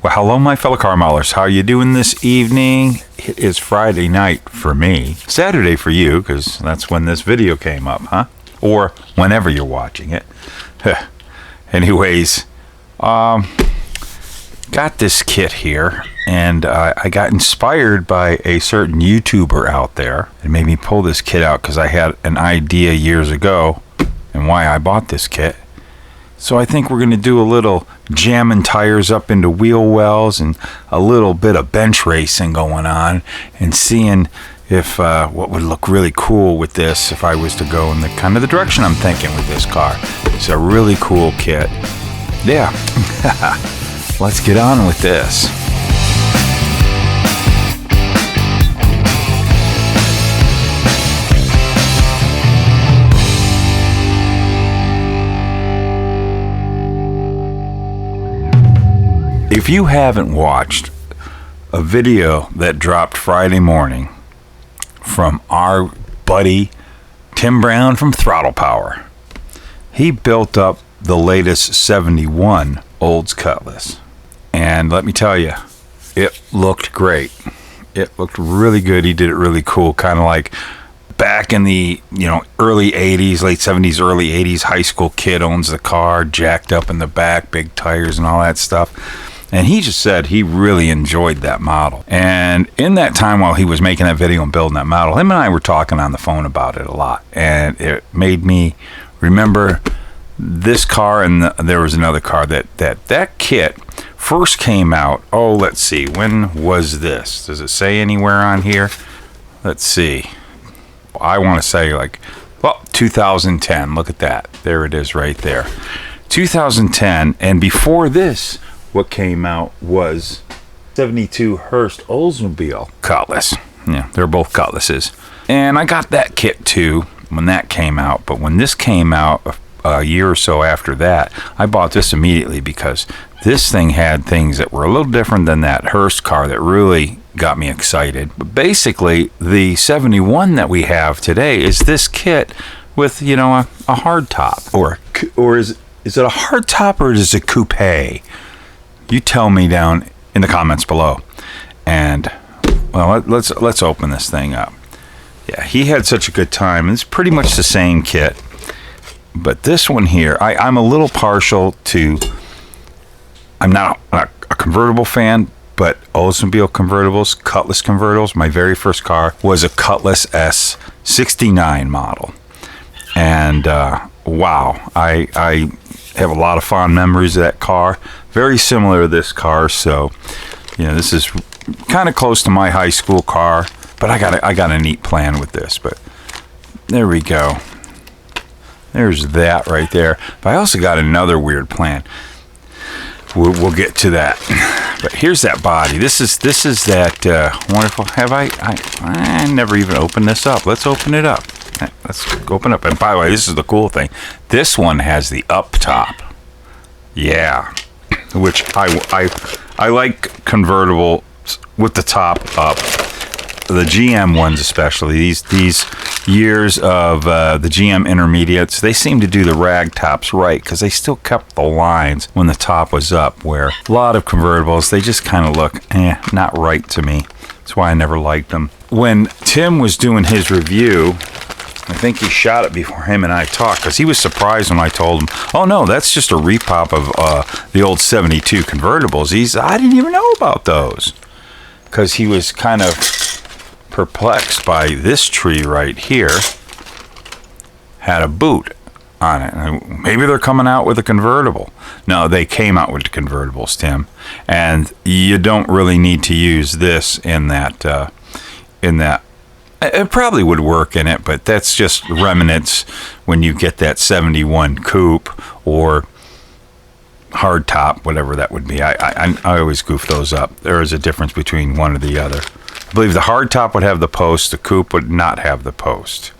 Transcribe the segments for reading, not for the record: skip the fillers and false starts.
Well, hello, my fellow car maulers. How are you doing this evening? It is Friday night for me. Saturday for you, because that's when this video came up, huh? Or whenever you're watching it. Anyways, got this kit here, and I got inspired by a certain YouTuber out there. It made me pull this kit out because I had an idea years ago and why I bought this kit. So I think we're going to do a little jamming tires up into wheel wells and a little bit of bench racing going on and seeing if what would look really cool with this if I was to go in the kind of the direction I'm thinking with this car. It's a really cool kit. Yeah, let's get on with this. If you haven't watched a video that dropped Friday morning from our buddy Tim Brown from Throttle Power, he built up the latest 71 Olds Cutlass. And let me tell you, it looked great. It looked really good. He did it really cool, kind of like back in the early 80s, late 70s, early 80s, high school kid owns the car, jacked up in the back, big tires and all that stuff. And he just said he really enjoyed that model. And in that time while he was making that video and building that model, him and I were talking on the phone about it a lot. And it made me remember this car, and there was another car that kit first came out. Oh, let's see. When was this? Does it say anywhere on here? Let's see. I want to say 2010. Look at that. There it is right there. 2010. And before this, what came out was 72 Hurst Oldsmobile Cutlass. Yeah, they're both Cutlasses. And I got that kit too when that came out. But when this came out a year or so after that, I bought this immediately because this thing had things that were a little different than that Hurst car that really got me excited. But basically, the 71 that we have today is this kit with, a hard top. Or is it a hard top or is it coupe? You tell me down in the comments below. And well, let's open this thing up. Yeah, he had such a good time. It's pretty much the same kit, but this one here, I'm a little partial to. I'm not a convertible fan, but Oldsmobile convertibles, Cutlass convertibles. My very first car was a Cutlass S69 model, and wow, I have a lot of fond memories of that car. Very similar to this car, so this is kind of close to my high school car. But I got a neat plan with this. But there we go. There's that right there. But I also got another weird plan. We'll get to that. But here's that body. This is that wonderful. Have I never even opened this up. Let's open it up. Let's open up. And by the way, this is the cool thing. This one has the up top. Yeah. Which I like convertible with the top up. The GM ones especially. These years of the GM intermediates, they seem to do the rag tops right because they still kept the lines when the top was up, where a lot of convertibles, they just kind of look not right to me. That's why I never liked them. When Tim was doing his review, I think he shot it before him and I talked, because he was surprised when I told him, oh no, that's just a repop of the old 72 convertibles. I didn't even know about those, because he was kind of perplexed by this tree right here. Had a boot on it. Maybe they're coming out with a convertible. No, they came out with the convertibles, Tim, and you don't really need to use this in that. It probably would work in it, but that's just remnants when you get that 71 coupe or hard top, whatever that would be. I always goof those up. There is a difference between one or the other. I believe the hard top would have the post, the coupe would not have the post.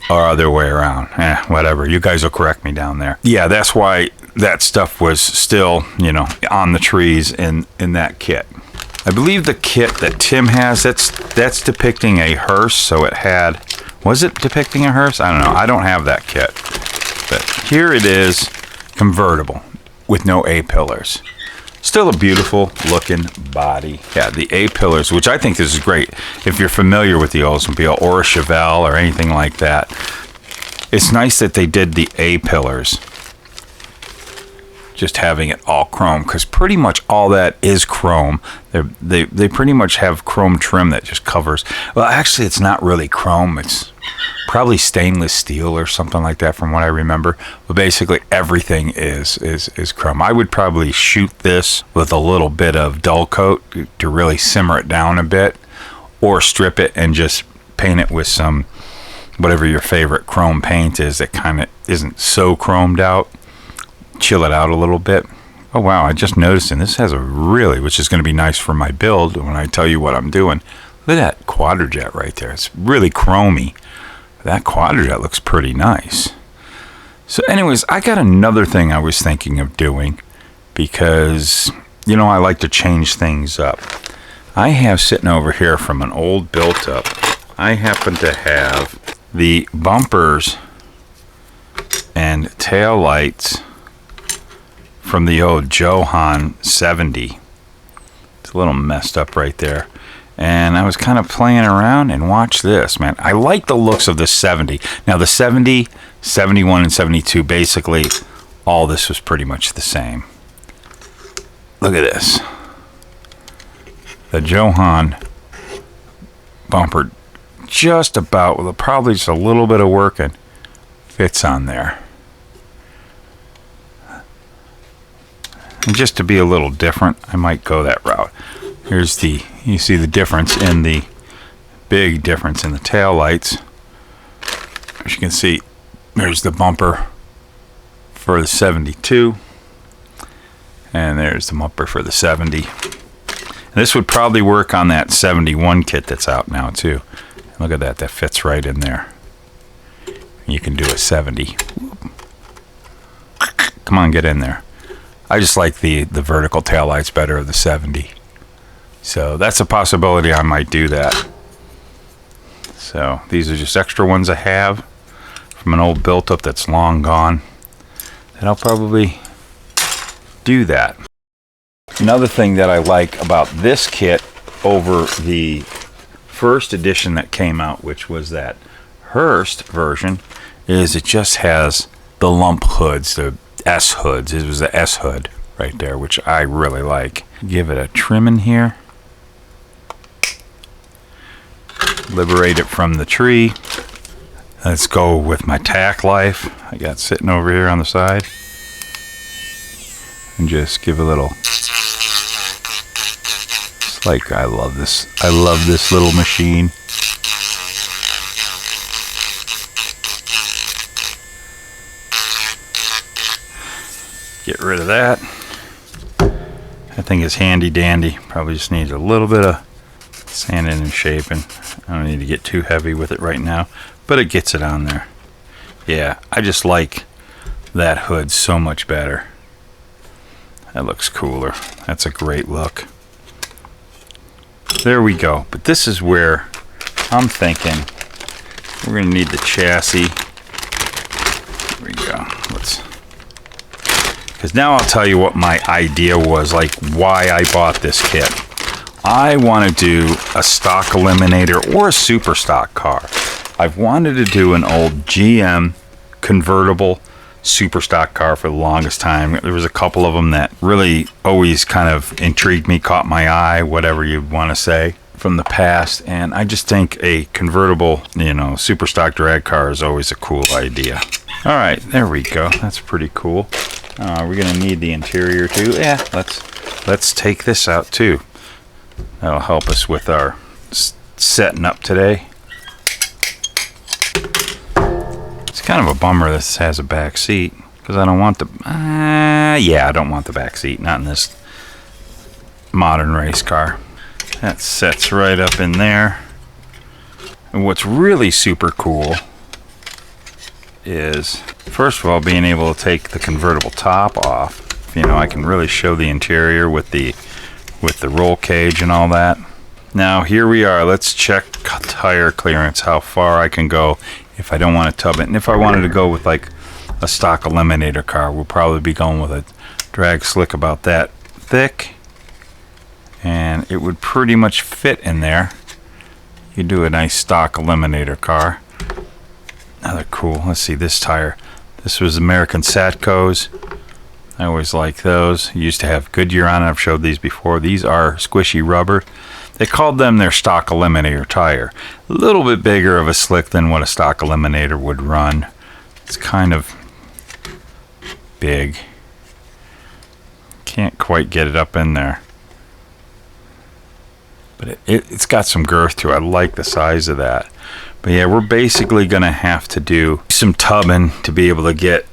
Or other way around. Whatever. You guys will correct me down there. Yeah, that's why that stuff was still, on the trees in that kit. I believe the kit that Tim has, that's depicting a hearse, so it had, was it depicting a hearse? I don't know. I don't have that kit. But here it is, convertible with no A-pillars. Still a beautiful looking body. Yeah, the A-pillars, which I think this is great if you're familiar with the Oldsmobile or a Revell or anything like that. It's nice that they did the A-pillars, just having it all chrome, because pretty much all that is chrome. They pretty much have chrome trim that just covers. Well, actually, it's not really chrome. It's probably stainless steel or something like that, from what I remember. But basically, everything is chrome. I would probably shoot this with a little bit of dull coat to really simmer it down a bit, or strip it and just paint it with some whatever your favorite chrome paint is that kind of isn't so chromed out. Chill it out a little bit. Oh wow, I just noticed, and this has a really, which is going to be nice for my build when I tell you what I'm doing. Look at that quadrajet right there. It's really chromy. That quadrajet looks pretty nice. So anyways, I got another thing I was thinking of doing, because you know I like to change things up. I have sitting over here from an old built up, I happen to have the bumpers and tail lights from the old Johan 70. It's a little messed up right there. And I was kind of playing around, and watch this, man. I like the looks of the 70. Now the 70, 71, and 72, basically all this was pretty much the same. Look at this. The Johan bumper, just about, with probably just a little bit of working, fits on there. And just to be a little different, I might go that route. Here's the, you see the difference in the, big difference in the tail lights. As you can see, there's the bumper for the 72. And there's the bumper for the 70. And this would probably work on that 71 kit that's out now too. Look at that, that fits right in there. You can do a 70. Come on, get in there. I just like the vertical taillights better of the 70. So that's a possibility I might do that. So these are just extra ones I have from an old built up that's long gone. And I'll probably do that. Another thing that I like about this kit over the first edition that came out, which was that Hearst version, is it just has the lump hoods, the S hoods. It was the S hood right there, which I really like. Give it a trim in here. Liberate it from the tree. Let's go with my tack life I got sitting over here on the side. And just give a little. It's like, I love this. I love this little machine. Get rid of that. That thing is handy dandy. Probably just needs a little bit of sanding and shaping. I don't need to get too heavy with it right now, but it gets it on there. Yeah, I just like that hood so much better. That looks cooler. That's a great look. There we go. But this is where I'm thinking we're going to need the chassis. There we go. Because now I'll tell you what my idea was, like why I bought this kit. I want to do a stock eliminator or a super stock car. I've wanted to do an old GM convertible super stock car for the longest time. There was a couple of them that really always kind of intrigued me, caught my eye, whatever you want to say, from the past. And I just think a convertible, super stock drag car is always a cool idea. All right, there we go. That's pretty cool. We're gonna need the interior too. Yeah, let's take this out too. That'll help us with our setting up today. It's kind of a bummer this has a back seat, because I don't want the. I don't want the back seat. Not in this modern race car. That sets right up in there. And what's really super cool is, first of all, being able to take the convertible top off. I can really show the interior with the roll cage and all that. Now here we are. Let's check tire clearance, how far I can go if I don't want to tub it. And if I wanted to go with like a stock eliminator car, we'll probably be going with a drag slick about that thick, and it would pretty much fit in there. You do a nice stock Eliminator car. Another cool. Let's see this tire. This was American Satcos. I always like those. Used to have Goodyear on it. I've showed these before. These are squishy rubber. They called them their stock Eliminator tire. A little bit bigger of a slick than what a stock Eliminator would run. It's kind of big. Can't quite get it up in there. But it's got some girth to it. I like the size of that. But yeah, we're basically going to have to do some tubbing to be able to get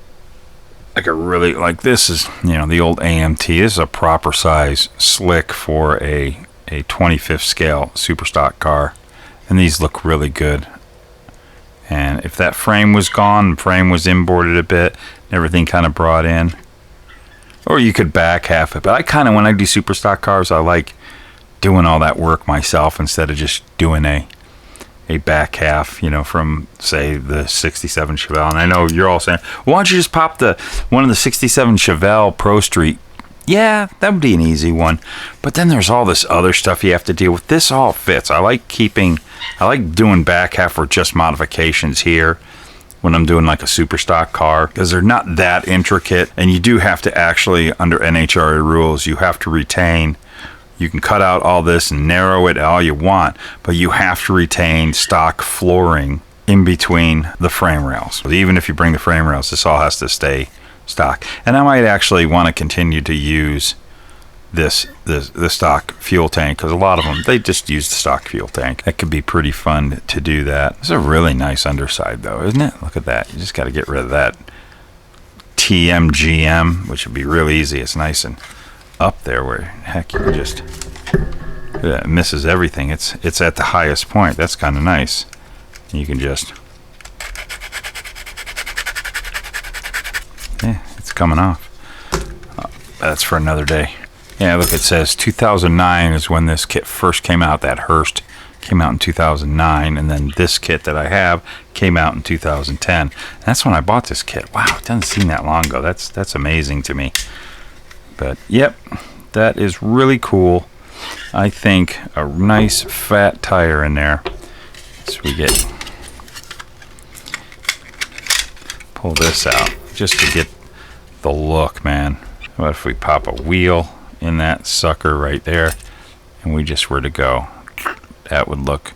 like a really, like this is, you know, the old AMT. This is a proper size slick for a 25th scale super stock car. And these look really good. And if that frame was gone, the frame was inboarded a bit, and everything kind of brought in. Or you could back half it. But I kind of, when I do super stock cars, I like doing all that work myself instead of just doing a back half, you know, from say the 67 Chevelle. And I know you're all saying, why don't you just pop one of the 67 Chevelle Pro Street? Yeah, that would be an easy one. But then there's all this other stuff you have to deal with. This all fits. I like doing back half or just modifications here when I'm doing like a super stock car, because they're not that intricate. And you do have to actually, under NHRA rules, you have to retain. You can cut out all this and narrow it all you want, but you have to retain stock flooring in between the frame rails. Even if you bring the frame rails, this all has to stay stock. And I might actually want to continue to use the stock fuel tank, because a lot of them, they just use the stock fuel tank. That could be pretty fun to do that. It's a really nice underside though, isn't it? Look at that. You just got to get rid of that TMGM, which would be real easy. It's nice and up there where heck you can just, it misses everything. It's at the highest point. That's kind of nice. You can just, yeah, it's coming off. That's for another day. Yeah, look, it says 2009 is when this kit first came out. That Hearst came out in 2009, and then this kit that I have came out in 2010. That's when I bought this kit. Wow, it doesn't seem that long ago. That's amazing to me. But yep, that is really cool. I think a nice fat tire in there. So we pull this out just to get the look, man. What if we pop a wheel in that sucker right there and we just were to go? That would look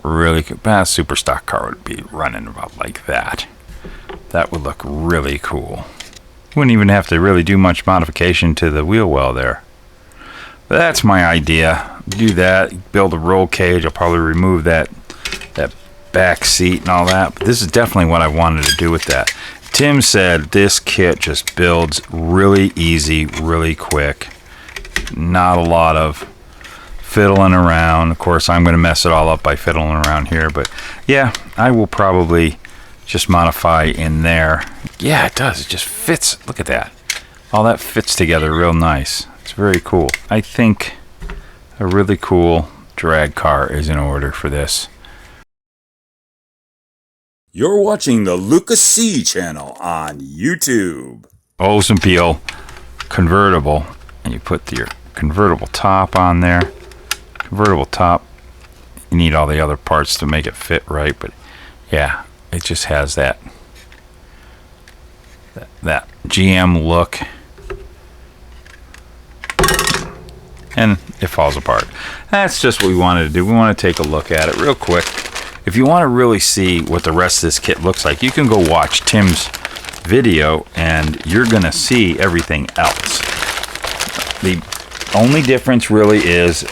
really good. A super stock car would be running about like that. That would look really cool. Wouldn't even have to really do much modification to the wheel well there. But that's my idea. Do that, build a roll cage. I'll probably remove that back seat and all that. But this is definitely what I wanted to do with that. Tim said this kit just builds really easy, really quick. Not a lot of fiddling around. Of course, I'm going to mess it all up by fiddling around here. But yeah, I will probably just modify in there. Yeah, it does. It just fits. Look at that. All that fits together real nice. It's very cool. I think a really cool drag car is in order for this. You're watching the Luka C channel on YouTube. Olsen Peel convertible. And you put your convertible top on there. Convertible top. You need all the other parts to make it fit right. But yeah, it just has that GM look, and it falls apart. That's just what we wanted to do. We want to take a look at it real quick. If you want to really see what the rest of this kit looks like, you can go watch Tim's video and you're gonna see everything else. The only difference really is,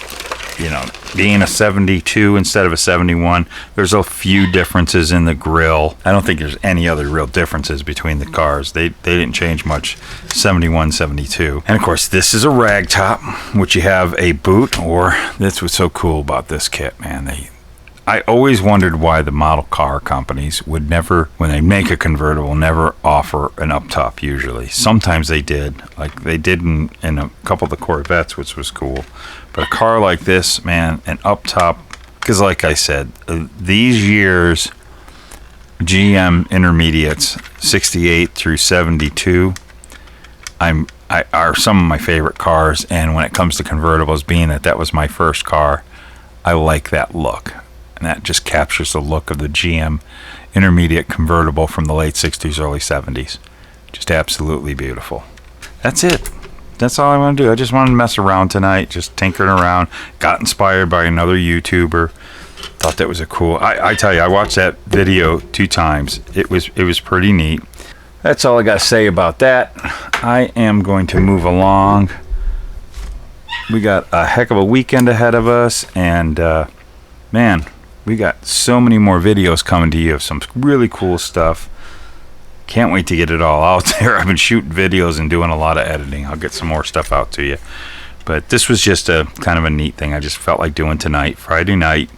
you know, being a 72 instead of a 71, there's a few differences in the grille. I don't think there's any other real differences between the cars. They didn't change much, 71, 72. And of course, this is a rag top, which you have a boot, or that's what's so cool about this kit, man. I always wondered why the model car companies would never, when they make a convertible, never offer an up top usually. Sometimes they did, like they did in a couple of the Corvettes, which was cool. But a car like this, man, an up top, because like I said, these years, GM intermediates, 68 through 72, I'm are some of my favorite cars. And when it comes to convertibles, being that was my first car, I like that look. And that just captures the look of the GM intermediate convertible from the late 60s, early 70s. Just absolutely beautiful. That's it. That's all I want to do. I just wanted to mess around tonight, just tinkering around. Got inspired by another YouTuber. Thought that was a cool. I tell you, I watched that video 2 times. It was pretty neat. That's all I got to say about that. I am going to move along. We got a heck of a weekend ahead of us, and man, we got so many more videos coming to you of some really cool stuff. Can't wait to get it all out there. I've been shooting videos and doing a lot of editing. I'll get some more stuff out to you. But this was just a kind of a neat thing I just felt like doing tonight, Friday night.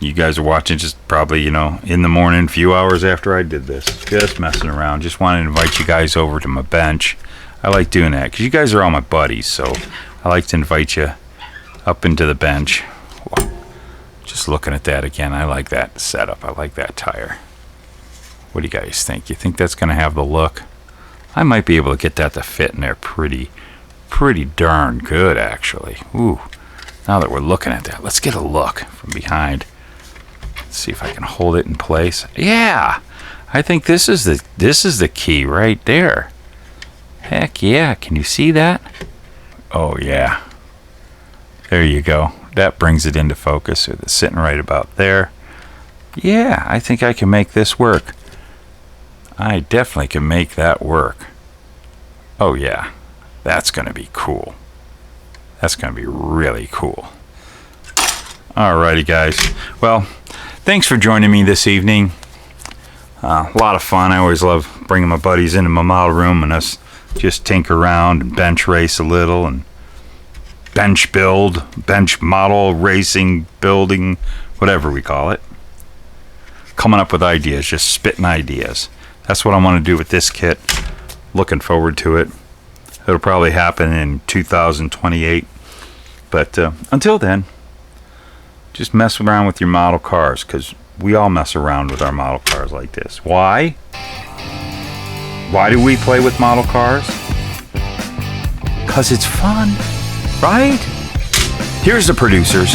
You guys are watching just probably, in the morning, a few hours after I did this. Just messing around. Just wanted to invite you guys over to my bench. I like doing that because you guys are all my buddies. So I like to invite you up into the bench. Just looking at that again. I like that setup. I like that tire. What do you guys think? You think that's going to have the look? I might be able to get that to fit in there pretty darn good, actually. Ooh. Now that we're looking at that, let's get a look from behind. Let's see if I can hold it in place. Yeah, I think this is the key right there. Heck yeah, can you see that? Oh yeah. There you go. That brings it into focus. So it's sitting right about there. Yeah, I think I can make this work. I definitely can make that work. Oh yeah, that's going to be cool. That's going to be really cool. Alrighty, guys. Well, thanks for joining me this evening. A lot of fun. I always love bringing my buddies into my model room and us just tinker around and bench race a little and bench build, bench model racing, building, whatever we call it. Coming up with ideas, just spitting ideas. That's what I want to do with this kit. Looking forward to it. It'll probably happen in 2028. But until then, just mess around with your model cars, because we all mess around with our model cars like this. Why? Why do we play with model cars? Because it's fun, right? Here's the producers.